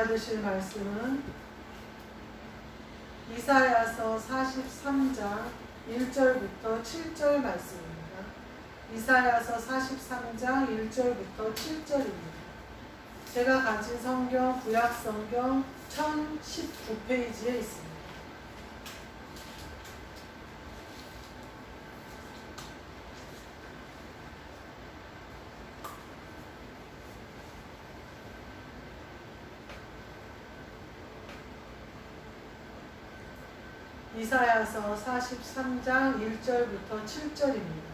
받으실 말씀은 이사야서 43장 1절부터 7절 말씀입니다. 이사야서 43장 1절부터 7절입니다. 제가 가진 성경, 구약 성경 1019페이지에 있습니다. 이사야서 43장 1절부터 7절입니다.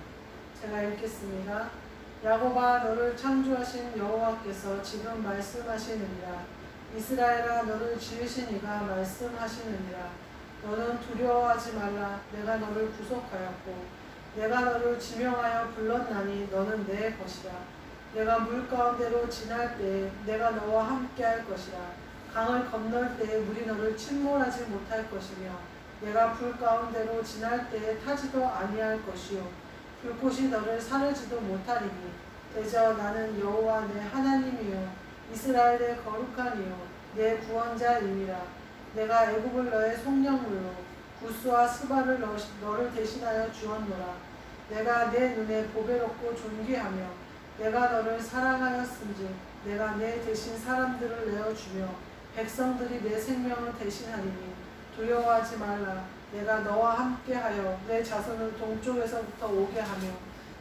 제가 읽겠습니다. 야곱아, 너를 창조하신 여호와께서 지금 말씀하시느니라. 이스라엘아, 너를 지으신 이가 말씀하시느니라. 너는 두려워하지 말라. 내가 너를 구속하였고 내가 너를 지명하여 불렀나니 너는 내 것이라. 내가 물 가운데로 지날 때에 내가 너와 함께할 것이라. 강을 건널 때에 물이 너를 침몰하지 못할 것이며 내가 불 가운데로 지날 때에 타지도 아니할 것이요 불꽃이 너를 사르지도 못하리니 대저 나는 여호와 내 하나님이요 이스라엘의 거룩한 이요 내 구원자임이라. 내가 애굽을 너의 속량물로 구스와 스바를 너를 대신하여 주었노라. 내가 내 눈에 보배롭고 존귀하며 내가 너를 사랑하였은즉 내가 내 대신 사람들을 내어주며 백성들이 내 생명을 대신하리니 두려워하지 말라. 내가 너와 함께하여 내 자손을 동쪽에서부터 오게 하며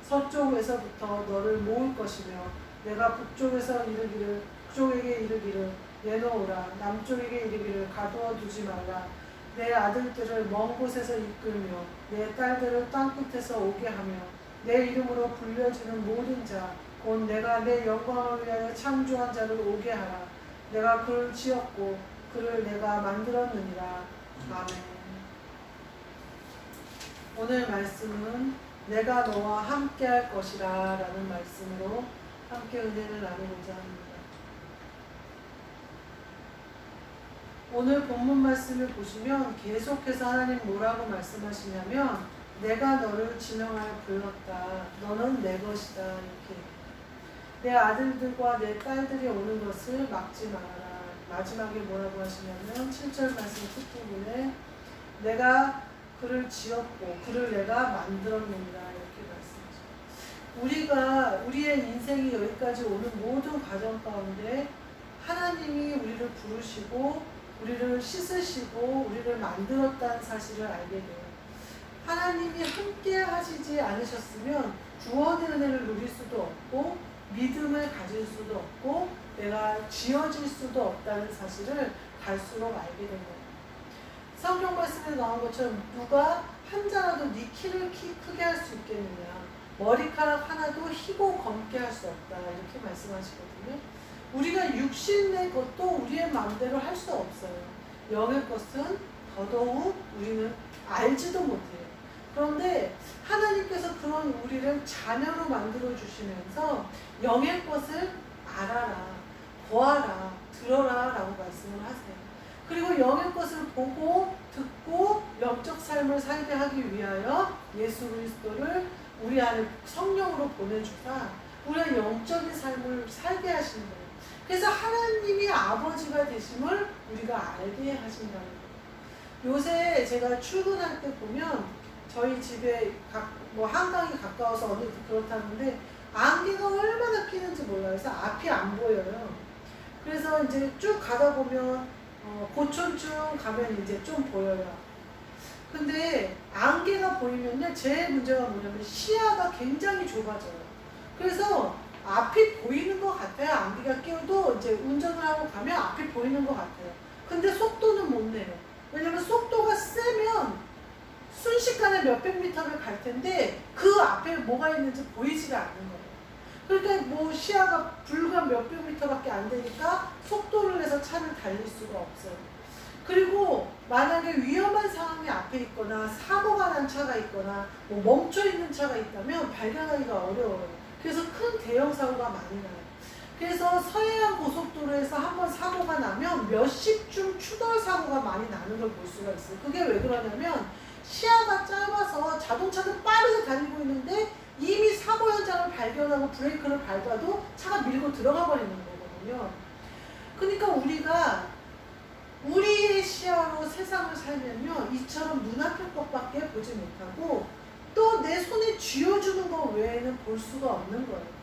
서쪽에서부터 너를 모을 것이며 내가 북쪽에서 북쪽에게 이르기를 내놓으라. 남쪽에게 이르기를 가두어 두지 말라. 내 아들들을 먼 곳에서 이끌며 내 딸들을 땅끝에서 오게 하며 내 이름으로 불려지는 모든 자 곧 내가 내 영광을 위하여 창조한 자를 오게 하라. 내가 그를 지었고 그를 내가 만들었느니라. 아멘. 오늘 말씀은 내가 너와 함께 할 것이라 라는 말씀으로 함께 은혜를 나누고자 합니다. 오늘 본문 말씀을 보시면 계속해서 하나님 뭐라고 말씀하시냐면 내가 너를 지명하여 불렀다. 너는 내 것이다. 이렇게 내 아들들과 내 딸들이 오는 것을 막지 말아라. 마지막에 뭐라고 하시냐면 7절 말씀 끝부분에 내가 그를 지었고 그를 내가 만들었느니라 이렇게 말씀하십니다. 우리가 우리의 인생이 여기까지 오는 모든 과정 가운데 하나님이 우리를 부르시고 우리를 씻으시고 우리를 만들었다는 사실을 알게 돼요. 하나님이 함께 하시지 않으셨으면 구원의 은혜를 누릴 수도 없고 믿음을 가질 수도 없고 내가 지어질 수도 없다는 사실을 갈수록 알게 된 겁니다. 성경 말씀에 나온 것처럼 누가 한 자라도 네 키를 크게 할 수 있겠느냐, 머리카락 하나도 희고 검게 할 수 없다 이렇게 말씀하시거든요. 우리가 육신의 것도 우리의 마음대로 할 수 없어요. 영의 것은 더더욱 우리는 알지도 못해요. 그런데 하나님께서 그런 우리를 자녀로 만들어 주시면서 영의 것을 알아라, 보아라, 들어라 라고 말씀을 하세요. 그리고 영의 것을 보고 듣고 영적 삶을 살게 하기 위하여 예수 그리스도를 우리 안에 성령으로 보내주사 우리의 영적인 삶을 살게 하시는 거예요. 그래서 하나님이 아버지가 되심을 우리가 알게 하신다는 거예요. 요새 제가 출근할 때 보면 저희 집에 한강이 가까워서 어디 그렇다는데 안개가 얼마나 끼는지 몰라요. 그래서 앞이 안 보여요. 그래서 이제 쭉 가다 보면 고촌쯤 가면 이제 좀 보여요. 근데 안개가 보이면요, 제 문제가 뭐냐면 시야가 굉장히 좁아져요. 그래서 앞이 보이는 것 같아요. 안개가 끼어도 이제 운전을 하고 가면 앞이 보이는 것 같아요. 근데 속도는 못 내요. 왜냐면 속도가 세면 순식간에 몇백 미터를 갈 텐데 그 앞에 뭐가 있는지 보이지가 않는 거예요. 그러니까 뭐 시야가 불과 몇백 미터밖에 안 되니까 속도를 내서 차를 달릴 수가 없어요. 그리고 만약에 위험한 상황이 앞에 있거나 사고가 난 차가 있거나 뭐 멈춰 있는 차가 있다면 발견하기가 어려워요. 그래서 큰 대형 사고가 많이 나요. 그래서 서해안 고속도로에서 한번 사고가 나면 몇십 중 추돌 사고가 많이 나는 걸 볼 수가 있어요. 그게 왜 그러냐면 시야가 짧아서 자동차는 빠르게 달리고 있는데 이미 사고 현장을 발견하고 브레이크를 밟아도 차가 밀고 들어가 버리는 거거든요. 그러니까 우리가 우리의 시야로 세상을 살면요, 이처럼 눈앞의 것밖에 보지 못하고 또 내 손에 쥐어주는 것 외에는 볼 수가 없는 거예요.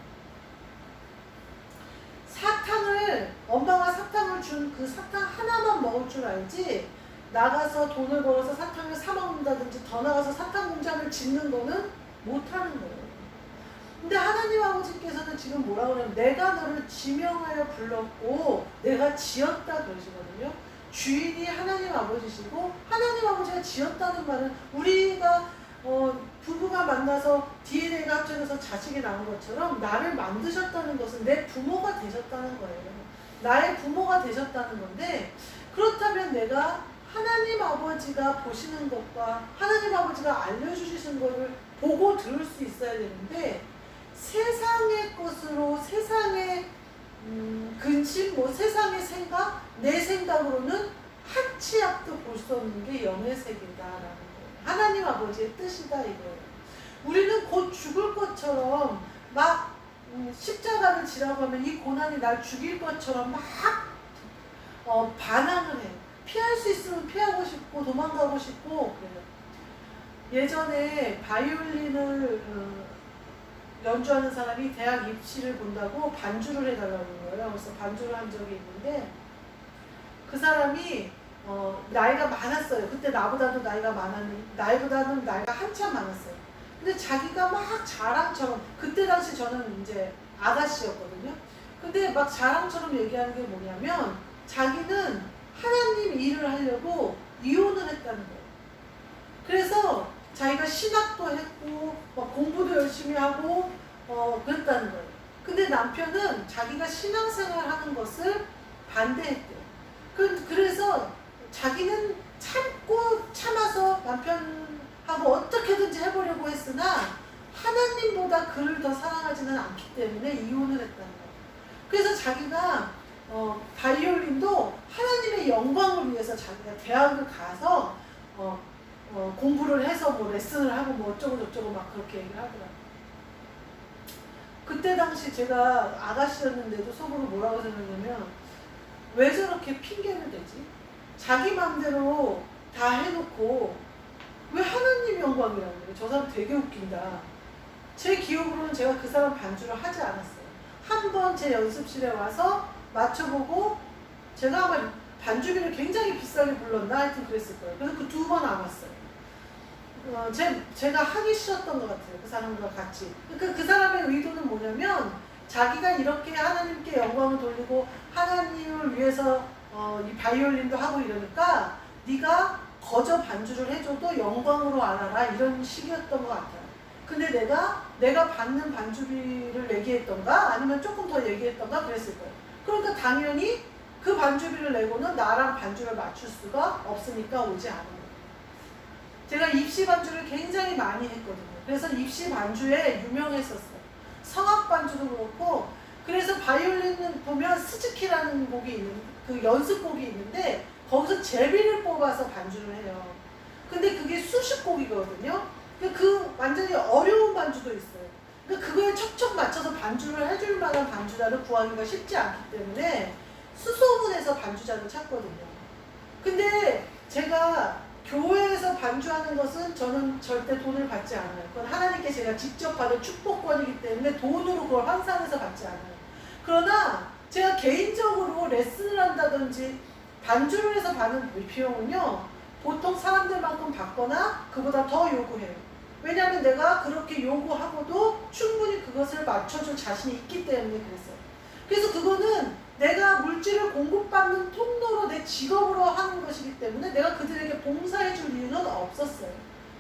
사탕을, 엄마가 사탕을 준 그 사탕 하나만 먹을 줄 알지, 나가서 돈을 벌어서 사탕을 사 먹는다든지 더 나가서 사탕 공장을 짓는 거는 못하는 거예요. 근데 하나님 아버지께서는 지금 뭐라고 그러냐면 내가 너를 지명하여 불렀고 내가 지었다 그러시거든요. 주인이 하나님 아버지시고 하나님 아버지가 지었다는 말은 우리가 부부가 만나서 DNA가 합쳐져서 자식이 나온 것처럼 나를 만드셨다는 것은 내 부모가 되셨다는 거예요. 나의 부모가 되셨다는 건데, 그렇다면 내가 하나님 아버지가 보시는 것과 하나님 아버지가 알려주시는 것을 보고 들을 수 있어야 되는데, 세상의 것으로 세상의 근심, 세상의 생각, 내 생각으로는 한 치 앞도 볼 수 없는 게 영의 세계다라는 거예요. 하나님 아버지의 뜻이다 이거예요. 우리는 곧 죽을 것처럼 막 십자가를 지라고 하면 이 고난이 날 죽일 것처럼 막 반항을 해. 피할 수 있으면 피하고 싶고 도망가고 싶고 그래요. 예전에 바이올린을 연주하는 사람이 대학 입시를 본다고 반주를 해달라는 거예요. 그래서 반주를 한 적이 있는데 그 사람이 나이가 많았어요. 그때 나보다는 나이가 한참 많았어요. 근데 자기가 막 자랑처럼, 그때 당시 저는 이제 아가씨였거든요. 근데 막 자랑처럼 얘기하는 게 뭐냐면 자기는 하나님 일을 하려고 이혼을 했다는 거예요. 그래서 자기가 신학도 했고 막 공부도 열심히 하고 그랬다는 거예요. 근데 남편은 자기가 신앙생활 하는 것을 반대했대요. 그래서 자기는 참아서 남편하고 어떻게든지 해보려고 했으나 하나님보다 그를 더 사랑하지는 않기 때문에 이혼을 했다는 거예요. 그래서 자기가 바이올린도 하나님의 영광을 위해서 자기가 대학을 가서 공부를 해서 뭐 레슨을 하고 뭐 어쩌고 저쩌고 막 그렇게 얘기를 하더라고요. 그때 당시 제가 아가씨였는데도 속으로 뭐라고 생각하냐면 왜 저렇게 핑계를 대지? 자기 맘대로 다 해놓고 왜 하나님 영광이라고 그래요? 저 사람 되게 웃긴다. 제 기억으로는 제가 그 사람 반주를 하지 않았어요. 한 번 제 연습실에 와서 맞춰보고 제가 아마 반주비를 굉장히 비싸게 불렀나 하여튼 그랬을 거예요. 그래서 그 2번 안 왔어요. 제가 하기 싫었던 것 같아요. 그 사람과 같이. 그러니까 그 사람의 의도는 뭐냐면 자기가 이렇게 하나님께 영광을 돌리고 하나님을 위해서 이 바이올린도 하고 이러니까 네가 거저 반주를 해줘도 영광으로 알아라 이런 식이었던 것 같아요. 근데 내가 받는 반주비를 얘기했던가 아니면 조금 더 얘기했던가 그랬을 거예요. 그러니까 당연히 그 반주비를 내고는 나랑 반주를 맞출 수가 없으니까 오지 않은 거예요. 제가 입시 반주를 굉장히 많이 했거든요. 그래서 입시 반주에 유명했었어요. 성악 반주도 그렇고. 그래서 바이올린은 보면 스즈키라는 곡이 그 연습곡이 있는데 거기서 제비를 뽑아서 반주를 해요. 근데 그게 수십 곡이거든요. 그 완전히 어려운 반주도 있어요. 그러니까 그거에 척척 맞춰서 반주를 해줄 만한 반주자를 구하기가 쉽지 않기 때문에 수소문해서 반주자를 찾거든요. 근데 제가 교회에서 반주하는 것은 저는 절대 돈을 받지 않아요. 그건 하나님께 제가 직접 받은 축복권이기 때문에 돈으로 그걸 환산해서 받지 않아요. 그러나 제가 개인적으로 레슨을 한다든지 반주를 해서 받는 비용은요, 보통 사람들만큼 받거나 그보다 더 요구해요. 왜냐하면 내가 그렇게 요구하고도 충분히 그것을 맞춰줄 자신이 있기 때문에 그랬어요. 그래서 그거는 내가 물질을 공급받는 통로로 내 직업으로 하는 것이기 때문에 내가 그들에게 봉사해 줄 이유는 없었어요.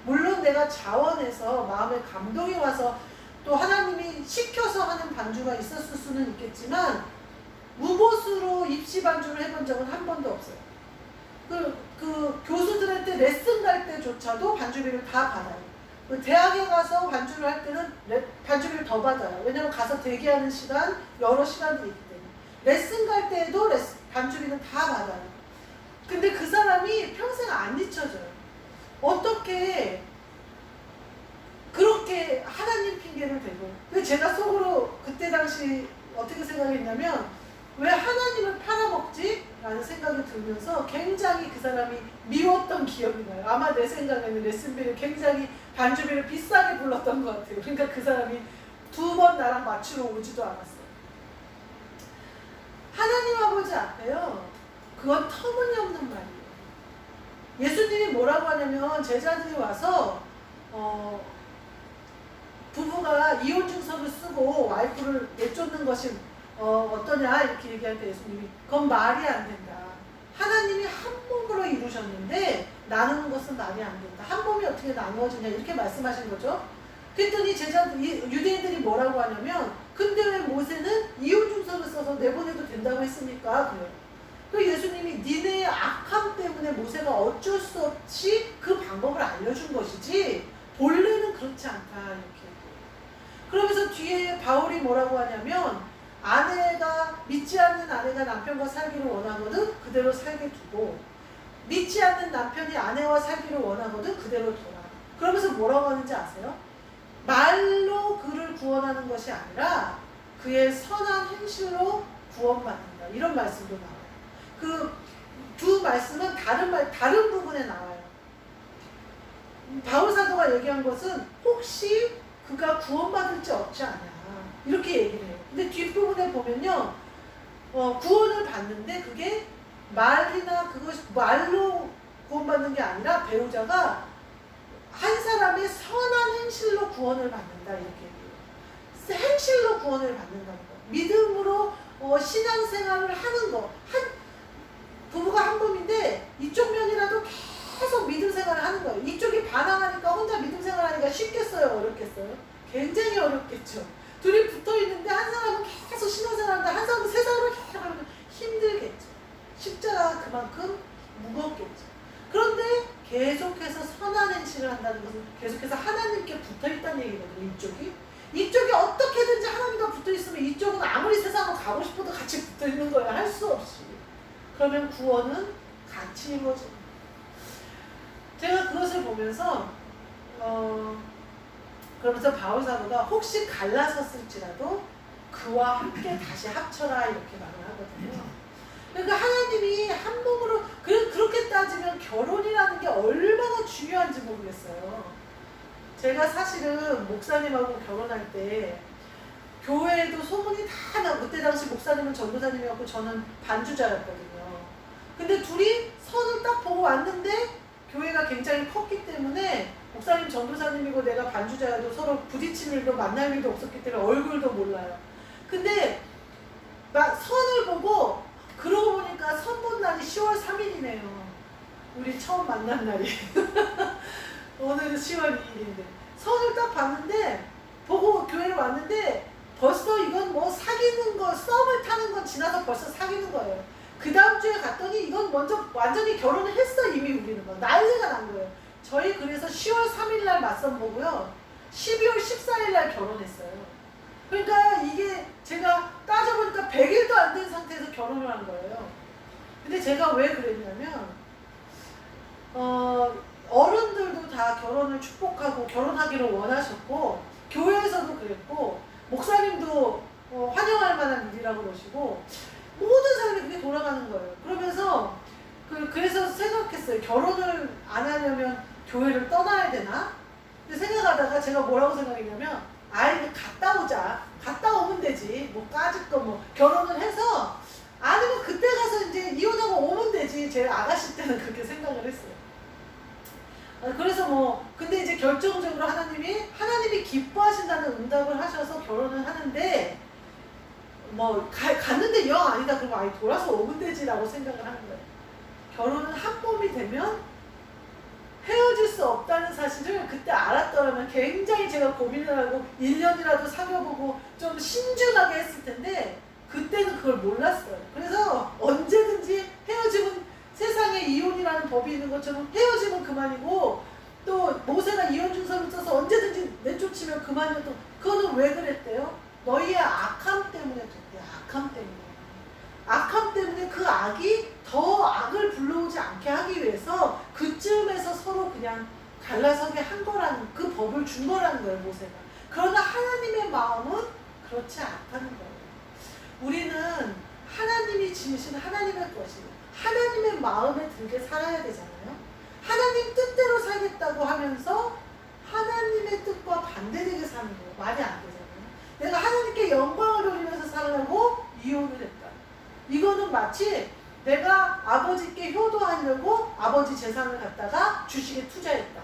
물론 내가 자원해서 마음에 감동이 와서 또 하나님이 시켜서 하는 반주가 있었을 수는 있겠지만 무보수로 입시 반주를 해본 적은 한 번도 없어요. 그 교수들한테 레슨 갈 때조차도 반주비를 다 받아요. 대학에 가서 반주를 할 때는 반주비를 더 받아요. 왜냐면 가서 대기하는 시간, 여러 시간들이 있기 때문에. 레슨 갈 때에도 반주비는 다 받아요. 근데 그 사람이 평생 안 잊혀져요. 어떻게 그렇게 하나님 핑계를 대고. 근데 제가 속으로 그때 당시 어떻게 생각했냐면 왜 하나님을 팔아먹지? 라는 생각이 들면서 굉장히 그 사람이 미웠던 기억이 나요. 아마 내 생각에는 레슨비를 굉장히 반주비를 비싸게 불렀던 것 같아요. 그러니까 그 사람이 2번 나랑 맞추러 오지도 않았어요. 하나님 아버지 앞에요. 그건 터무니없는 말이에요. 예수님이 뭐라고 하냐면 제자들이 와서 부부가 이혼 증서를 쓰고 와이프를 내쫓는 것이 어떠냐 이렇게 얘기할 때 예수님이 그건 말이 안 된다. 하나님이 한 몸으로 이루셨는데 나누는 것은 말이 안 된다. 한 몸이 어떻게 나누어지냐 이렇게 말씀하신 거죠. 그랬더니 유대인들이 뭐라고 하냐면 근데 왜 모세는 이혼 증서를 써서 내보내도 된다고 했습니까? 그래요. 그 예수님이 니네의 악함 때문에 모세가 어쩔 수 없이 그 방법을 알려준 것이지 본래는 그렇지 않다 이렇게. 그러면서 뒤에 바울이 뭐라고 하냐면 믿지 않는 아내가 남편과 살기를 원하거든 그대로 살게 두고 믿지 않는 남편이 아내와 살기를 원하거든 그대로 둬라. 그러면서 뭐라고 하는지 아세요? 말로 그를 구원하는 것이 아니라 그의 선한 행실로 구원받는다. 이런 말씀도 나와요. 그 두 말씀은 다른 부분에 나와요. 바울 사도가 얘기한 것은 혹시 그가 구원받을지 없지 않냐 이렇게 얘기를 해요. 근데 뒷부분에 보면요 구원을 받는데 그게 말로 구원받는 게 아니라 배우자가 한 사람의 선한 행실로 구원을 받는다 이렇게 얘기해요. 행실로 구원을 받는다는 거. 믿음으로 신앙생활을 하는 거. 부부가 한 몸인데 이쪽 면이라도 계속 믿음 생활을 하는 거예요. 이쪽이 반항하니까 혼자 믿음 생활하니까 쉽겠어요? 어렵겠어요? 굉장히 어렵겠죠. 둘이 붙어 있는데 한 사람은 계속 신앙생활하는데 한 사람은 세상으로 계속 하면 힘들겠죠. 십자가가 그만큼 무겁겠죠. 그런데 계속해서 선한 행실을 한다는 것은 계속해서 하나님께 붙어 있다는 얘기거든요. 이쪽이 어떻게든지 하나님과 붙어 있으면 이쪽은 아무리 세상으로 가고 싶어도 같이 붙어 있는 거예요. 할 수 없이. 그러면 구원은 같이 이루어집니다. 제가 그것을 보면서 그러면서 바울 사도가 혹시 갈라섰을지라도 그와 함께 다시 합쳐라 이렇게 말을 하거든요. 그러니까 하나님이 한 몸으로 그렇게 따지면 결혼이라는 게 얼마나 중요한지 모르겠어요. 제가 사실은 목사님하고 결혼할 때 교회에도 소문이 다 나고 그때 당시 목사님은 전도사님이었고 저는 반주자였거든요. 근데 둘이 선을 딱 보고 왔는데 교회가 굉장히 컸기 때문에 목사님 전도사님이고 내가 반주자여도 서로 부딪힐 일도 만날 일도 없었기 때문에 얼굴도 몰라요. 근데 막 선을 보고 그러고 보니까 선 본 날이 10월 3일이네요. 우리 처음 만난 날이. 오늘은 10월 2일인데 선을 딱 봤는데 보고 교회를 왔는데 벌써 이건 뭐 사귀는 거 썸을 타는 건 지나서 벌써 사귀는 거예요. 그 다음 주에 갔더니 이건 먼저 완전히 결혼을 했어. 이미 우리는 막 난리가 난 거예요. 저희 그래서 10월 3일 날 맞선 보고요 12월 14일 날 결혼했어요. 그러니까 이게 제가 따져보니까 100일도 안 된 상태에서 결혼을 한 거예요. 근데 제가 왜 그랬냐면 어른들도 다 결혼을 축복하고 결혼하기를 원하셨고 교회에서도 그랬고 목사님도 환영할 만한 일이라고 그러시고 모든 사람이 그게 돌아가는 거예요. 그러면서 그래서 생각했어요. 결혼을 안 하려면 교회를 떠나야 되나? 근데 생각하다가 제가 뭐라고 생각했냐면 갔다 오자. 갔다 오면 되지. 뭐 까짓 거 뭐 결혼을 해서 아니면 그때 가서 이제 이혼하고 오면 되지. 제 아가씨 때는 그렇게 생각을 했어요. 그래서 근데 이제 결정적으로 하나님이 기뻐하신다는 응답을 하셔서 결혼을 하는데 갔는데 영 아니다. 그러면 돌아서 오면 되지라고 생각을 하는 거예요. 결혼은 한 몸이 되면 헤어질 수 없다는 사실을 그때 알았더라면 굉장히 제가 고민을 하고 1년이라도 사귀어보고 좀 신중하게 했을 텐데 그때는 그걸 몰랐어요. 그래서 언제든지 헤어지면 세상에 이혼이라는 법이 있는 것처럼 헤어지면 그만이고 또 모세가 이혼 증서를 써서 언제든지 내쫓으면 그만이었던 그거는 왜 그랬대요? 너희의 악함 때문에 그랬대요. 악함 때문에 그 악이 더 악을 불러오지 않게 하기 위해서 그쯤에서 서로 그냥 갈라서게 한 거라는 그 법을 준 거라는 거예요. 모세가. 그러나 하나님의 마음은 그렇지 않다는 거예요. 우리는 하나님이 지으신 하나님의 것이 하나님의 마음에 들게 살아야 되잖아요. 하나님 뜻대로 살겠다고 하면서 하나님의 뜻과 반대되게 사는 거예요. 말이 안 되잖아요. 내가 하나님께 영광을 돌리면서 살려고 이혼을 했다. 이거는 마치 내가 아버지께 효도하려고 아버지 재산을 갖다가 주식에 투자했다.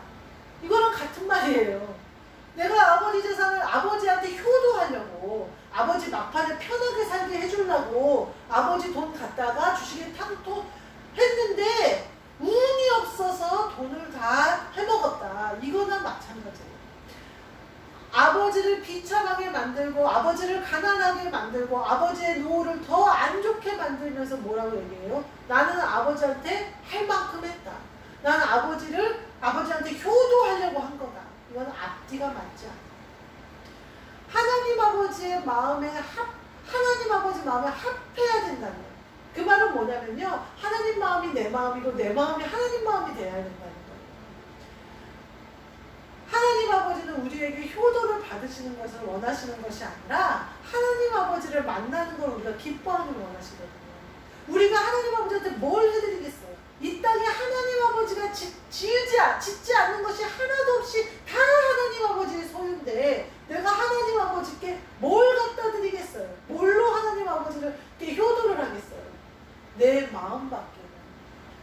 이거는 같은 말이에요. 내가 아버지 재산을 아버지한테 효도하려고 아버지 막판에 편하게 살게 해주려고 아버지 돈 갖다가 주식에 탕토 했는데 운이 없어서 돈을 다 해먹었다. 이거는 마찬가지예요. 아버지를 비참하게 만들고 아버지를 가난하게 만들고 아버지의 노후를 더 안 좋게 만들면서 뭐라고 얘기해요? 나는 아버지한테 할 만큼 했다. 나는 아버지한테 효도하려고 한 거다. 이건 앞뒤가 맞지 않아. 하나님 아버지의 마음에 하나님 아버지 마음에 합해야 된다는 거예요. 그 말은 뭐냐면요, 하나님 마음이 내 마음이고 내 마음이 하나님 마음이 돼야 된다는 거예요. 하나님 아버지는 우리에게 효도를 받으시는 것을 원하시는 것이 아니라 하나님 아버지를 만나는 걸 우리가 기뻐하는 걸 원하시거든요. 우리가 하나님 아버지한테 뭘 해드리겠어요? 이 땅에 하나님 아버지가 짓지 않는 것이 하나도 없이 다 하나님 아버지의 소유인데 내가 하나님 아버지께 뭘 갖다 드리겠어요? 뭘로 하나님 아버지를 효도를 하겠어요? 내 마음밖에.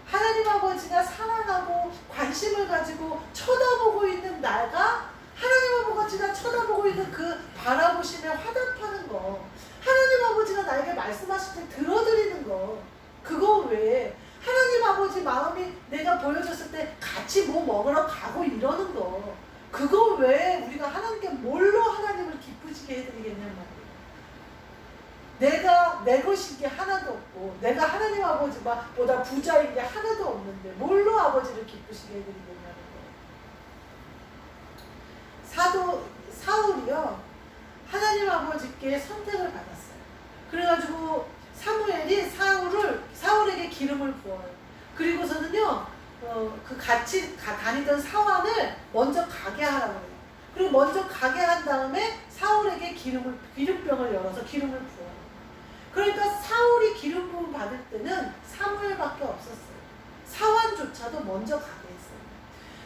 하나님 아버지가 사랑하고 관심을 가지고 쳐다보고 있는 나가 하나님 아버지가 쳐다보고 있는 그 바라보심에 화답하는 거, 하나님 아버지가 나에게 말씀하실 때 들어드리는 거, 그거 외에 하나님 아버지 마음이 내가 보여줬을 때 같이 뭐 먹으러 가고 이러는 거, 그거 외에 우리가 하나님께 뭘로 하나님을 기쁘시게 해드리겠냔 말이에요. 내가 내 것인 게 하나도 없고 내가 하나님 아버지보다 부자인 게 하나도 없는데 뭘로 아버지를 기쁘시게 해드리겠냐는 거예요. 사울이요, 하나님 아버지께 선택을 받았어요. 그래가지고 사무엘이 사울에게 기름을 부어요. 그리고서는요, 그 같이 다니던 사환을 먼저 가게 하라고 해요. 그리고 먼저 가게 한 다음에 사울에게 기름병을 열어서 기름을 부어요. 그러니까 사울이 기름 부음 받을 때는 사무엘밖에 없었어요. 사환조차도 먼저 가게 했어요.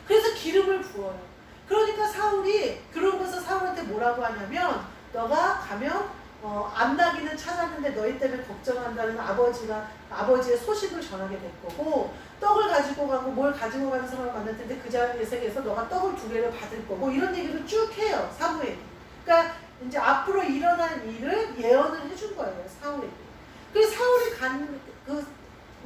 그래서 기름을 부어요. 그러니까 사울이 그러고서 사울한테 뭐라고 하냐면, 너가 가면 암나귀는 찾았는데 너희 때문에 걱정한다는 아버지의 소식을 전하게 될 거고, 떡을 가지고 가고 뭘 가지고 가는 사람을 만날 텐데 그 자리에서 너가 떡을 2개를 받을 거고, 이런 얘기를 쭉 해요, 사무엘이. 그러니까 이제 앞으로 일어날 일을 예언을 해준 거예요, 사울에게. 그래서 사울이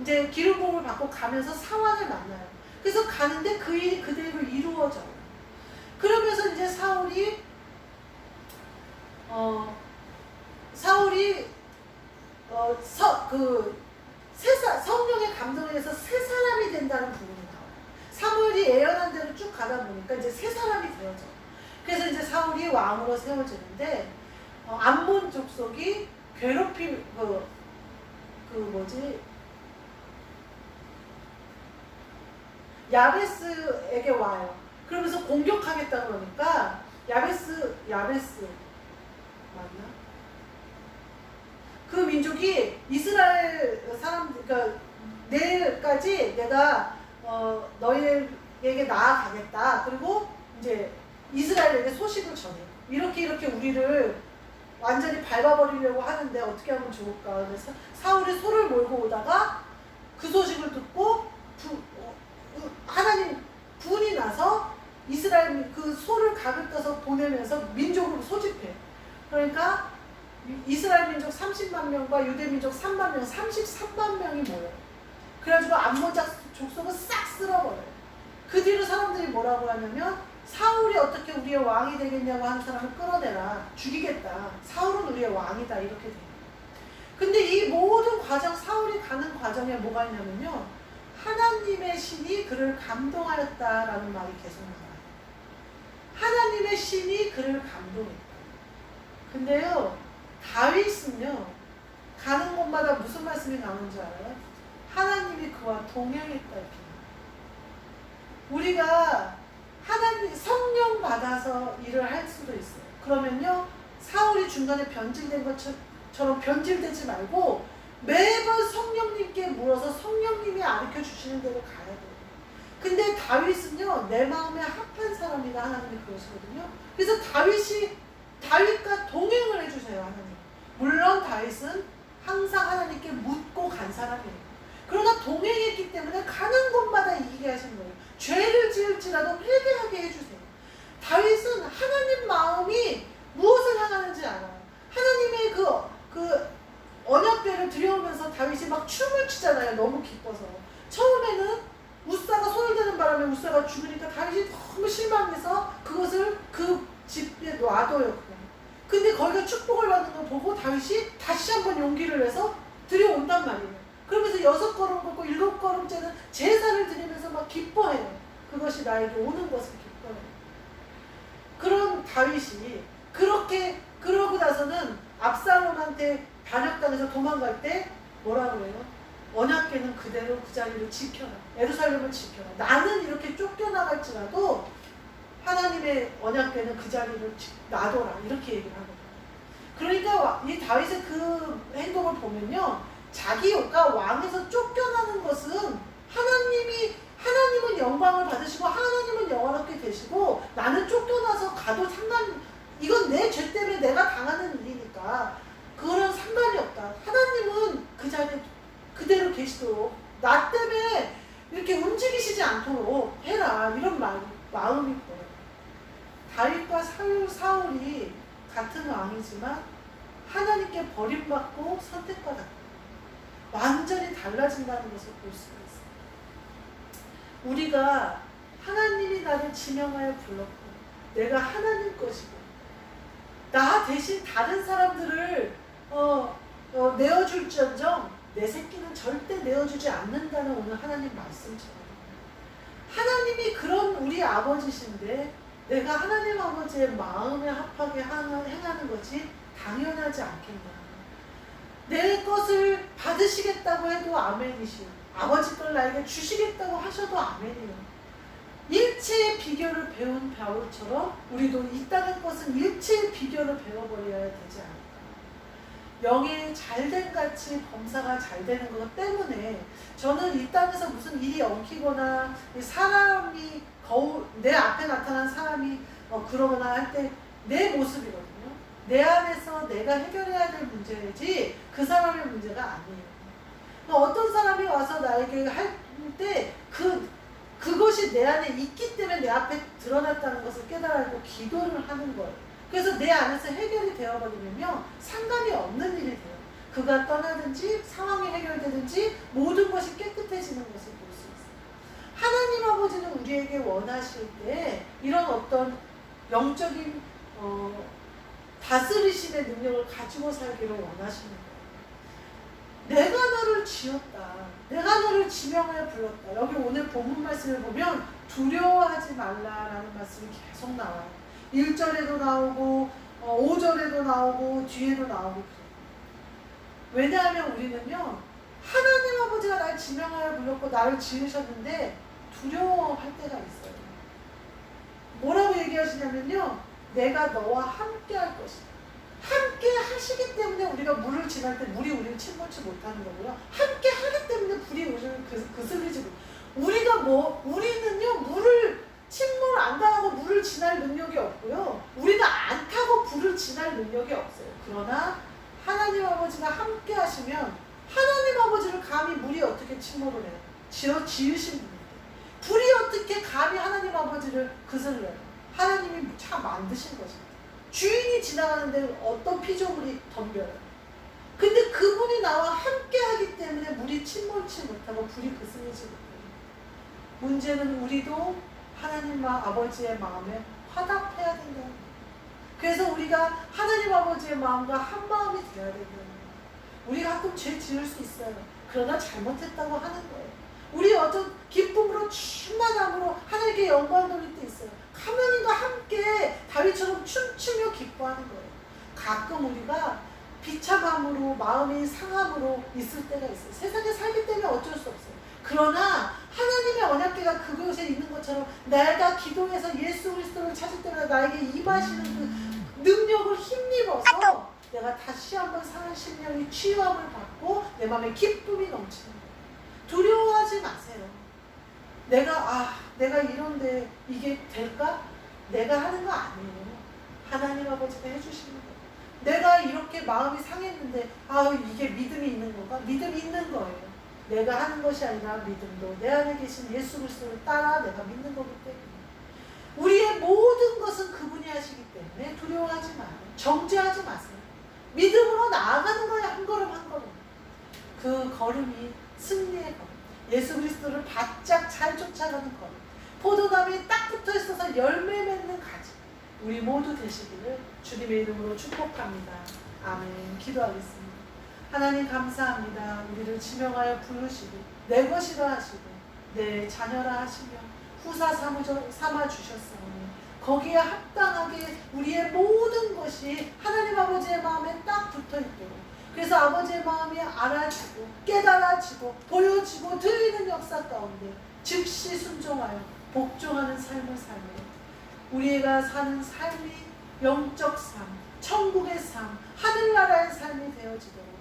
이제 기름 부음을 받고 가면서 사환을 만나요. 그래서 가는데 그 일이 그대로 이루어져요. 그러면서 이제 사울이 성령의 감동에 의해서 새 사람이 된다는 부분이 나와요. 사무엘이 예언한 대로 쭉 가다 보니까 이제 새 사람이 되어져. 그래서 이제 사울이 왕으로 세워지는데, 암몬 족속이 야베스에게 와요. 그러면서 공격하겠다 그러니까 야베스 맞나? 그 민족이 이스라엘 그러니까 내일까지 내가 너희에게 나아가겠다. 그리고 이제 이스라엘에게 소식을 전해. 이렇게 우리를 완전히 밟아버리려고 하는데 어떻게 하면 좋을까? 그래서 사울이 소를 몰고 오다가 그 소식을 듣고 하나님 분이 나서 이스라엘 그 소를 각을 떠서 보내면서 민족으로 소집해. 그러니까 이스라엘 민족 30만 명과 유대 민족 3만 명, 33만 명이 모여요. 그래가지고 암몬 족속을 싹 쓸어버려요. 그 뒤로 사람들이 뭐라고 하냐면, 사울이 어떻게 우리의 왕이 되겠냐고 하는 사람을 끌어내라, 죽이겠다, 사울은 우리의 왕이다, 이렇게 돼요. 근데 이 모든 과정, 사울이 가는 과정에 뭐가 있냐면요, 하나님의 신이 그를 감동하였다라는 말이 계속 나와요. 하나님의 신이 그를 감동했다. 근데요, 다윗은요, 가는 곳마다 무슨 말씀이 나오는 줄 알아요? 하나님이 그와 동행했다, 이렇게. 우리가 하나님 성령 받아서 일을 할 수도 있어요. 그러면요, 사울이 중간에 변질된 것처럼 변질되지 말고 매번 성령님께 물어서 성령님이 가르쳐 주시는 대로 가야 돼요. 근데 다윗은요, 내 마음에 합한 사람이다 하나님이 그러시거든요. 그래서 다윗과 동행을 해주세요, 하나님. 물론 다윗은 항상 하나님께 묻고 간 사람이에요. 그러나 동행했기 때문에 가는 곳마다 이기게 하시는 거예요. 죄를 지을지라도 회개하게 해주세요. 다윗은 하나님 마음이 무엇을 향하는지 알아요. 하나님의 그 언약궤를 들여오면서 다윗이 막 춤을 추잖아요. 너무 기뻐서. 처음에는 우사가 손을 대는 바람에 우사가 죽으니까 다윗이 너무 실망해서 그것을 그 집에 놔둬요. 근데 거기가 축복을 받는 걸 보고 다윗이 다시 한번 용기를 내서 들여온단 말이에요. 그러면서 6걸음 걷고 7걸음째는 제사를 드리면서 막 기뻐해요. 그것이 나에게 오는 것을 기뻐해요. 그런 다윗이 그러고 나서는 압살롬한테 반역당해서 도망갈 때 뭐라고 그래요? 언약궤는 그대로 그 자리를 지켜라. 예루살렘을 지켜라. 나는 이렇게 쫓겨나갈지라도 하나님의 언약궤는 그 자리를 놔둬라. 이렇게 얘기를 하거든요. 그러니까 이 다윗의 그 행동을 보면요, 자기가 왕에서 쫓겨나는 것은 하나님은 영광을 받으시고 하나님은 영원하게 되시고 나는 쫓겨나서 가도 이건 내 죄 때문에 내가 당하는 일이니까 그거랑 상관이 없다. 하나님은 그 자리에 그대로 계시도록 나 때문에 이렇게 움직이시지 않도록 해라. 이런 마음이 보여요. 다윗과 사울이 같은 왕이지만 하나님께 버림받고 선택받았고 완전히 달라진다는 것을 볼 수가 있어요. 우리가 하나님이 나를 지명하여 불렀고 내가 하나님 것이고 나 대신 다른 사람들을 내어줄지언정 내 새끼는 절대 내어주지 않는다는 오늘 하나님 말씀처럼 하나님이 그런 우리 아버지신데 내가 하나님 아버지의 마음에 합하게 행하는 것이 당연하지 않겠나. 내 것을 받으시겠다고 해도 아멘이시오. 아버지 걸 나에게 주시겠다고 하셔도 아멘이요. 일체의 비결을 배운 바울처럼 우리도 이 땅의 것은 일체의 비결을 배워버려야 되지 않을까. 영의 잘된 같이 범사가 잘 되는 것 때문에 저는 이 땅에서 무슨 일이 엉키거나 사람이 내 앞에 나타난 사람이 그러거나 할 때 내 모습이거든요. 내 안에서 내가 해결해야 될 문제지 그 사람의 문제가 아니에요. 어떤 사람이 와서 나에게 할 때 그것이 내 안에 있기 때문에 내 앞에 드러났다는 것을 깨달고 기도를 하는 거예요. 그래서 내 안에서 해결이 되어버리면 상관이 없는 일이 돼요. 그가 떠나든지 상황이 해결되든지 모든 것이 깨끗해지는 것을 볼 수 있어요. 하나님 아버지는 우리에게 원하실 때 이런 어떤 영적인 다스리심의 능력을 가지고 살기를 원하시는 거예요. 내가 너를 지었다. 내가 너를 지명하여 불렀다. 여기 오늘 본문 말씀을 보면 두려워하지 말라라는 말씀이 계속 나와요. 1절에도 나오고 5절에도 나오고 뒤에도 나오고. 왜냐하면 우리는요, 하나님 아버지가 날 지명하여 불렀고 나를 지으셨는데 두려워할 때가 있어요. 뭐라고 얘기하시냐면요, 내가 너와 함께 할 것이다. 함께 하시기 때문에 우리가 물을 지날 때 물이 우리를 침몰치 못하는 거고요. 함께 하기 때문에 불이 우리를 그슬리지 못해요. 우리는요, 물을 침몰 안 당하고 물을 지날 능력이 없고요. 우리는 안 타고 불을 지날 능력이 없어요. 그러나 하나님 아버지가 함께 하시면 하나님 아버지를 감히 물이 어떻게 침몰을 해요? 지으신 분인데 불이 어떻게 감히 하나님 아버지를 그슬려요? 하나님이 참 만드신 것입니다. 주인이 지나가는데 어떤 피조물이 덤벼요. 근데 그분이 나와 함께 하기 때문에 물이 침몰치 못하고 불이 그슬리지 못해요. 문제는 우리도 하나님 아버지의 마음에 화답해야 된다는 거예요. 그래서 우리가 하나님 아버지의 마음과 한 마음이 되어야 된다는 거예요. 우리가 가끔 죄 지을 수 있어요. 그러나 잘못했다고 하는 거예요. 우리 어떤 기쁨으로 충만함으로 하나님께 영광을 돌릴 때 있어요. 하나님과 함께 다윗처럼 춤추며 기뻐하는 거예요. 가끔 우리가 비참함으로 마음이 상함으로 있을 때가 있어요. 세상에 살기 때문에 어쩔 수 없어요. 그러나 하나님의 언약궤가 그곳에 있는 것처럼 내가 기도해서 예수 그리스도를 찾을 때마다 나에게 임하시는 그 능력을 힘입어서 내가 다시 한번 사는 심령이 치유함을 받고 있고 내 마음에 기쁨이 넘치는 거예요. 두려워하지 마세요. 내가 이런데 이게 될까? 내가 하는 거 아니에요. 하나님 아버지가 해주시는 거예요. 내가 이렇게 마음이 상했는데 이게 믿음이 있는 건가? 믿음이 있는 거예요. 내가 하는 것이 아니라 믿음도 내 안에 계신 예수 그리스도를 따라 내가 믿는 거기 때문에 우리의 모든 것은 그분이 하시기 때문에 두려워하지 마요. 정죄하지 마세요. 믿음으로 나아가는 거예요. 한 걸음 한 걸음. 그 걸음이 승리의 걸음. 예수 그리스도를 바짝 잘 쫓아가는 걸음. 포도나무에 딱 붙어 있어서 열매 맺는 가지. 우리 모두 되시기를 주님의 이름으로 축복합니다. 아멘. 기도하겠습니다. 하나님 감사합니다. 우리를 지명하여 부르시고 내 것이라 하시고 내 자녀라 하시며 후사 삼아 주셨사오니 거기에 합당하게 우리의 모든 것이 하나님 아버지의 마음에 딱 붙어있도록 그래서 아버지의 마음이 알아지고 깨달아지고 보여지고 들리는 역사 가운데 즉시 순종하여 복종하는 삶을 살며 우리가 사는 삶이 영적 삶, 천국의 삶, 하늘나라의 삶이 되어지도록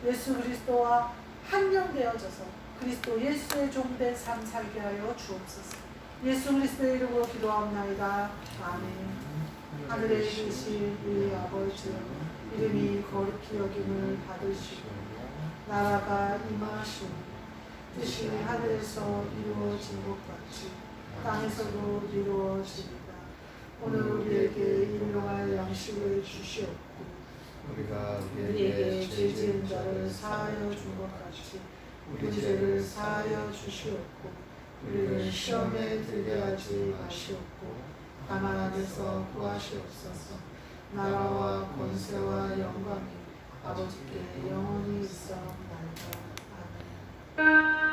예수 그리스도와 한영되어져서 그리스도 예수의 종된 삶 살게 하여 주옵소서. 예수 그리스도의 이름으로 기도합나이다. 아멘. 하늘에 계신 우리 아버지 이름이 거룩히 여김을 받으시고 나라가 임하시오. 뜻이 하늘에서 이루어진 것 같이 땅에서도 이루어지리다. 오늘 우리에게 일용할 양식을 주시옵고 우리가 우리에게 죄 지은 자를 사하여 준 것 같이 우리 죄를 사하여 주시옵고 우리를 시험에 들게 하지 마시옵고 다만 악에서 구하시옵소서. 나라와 권세와 영광이 아버지께 영원히 있어옵나이다. 아멘.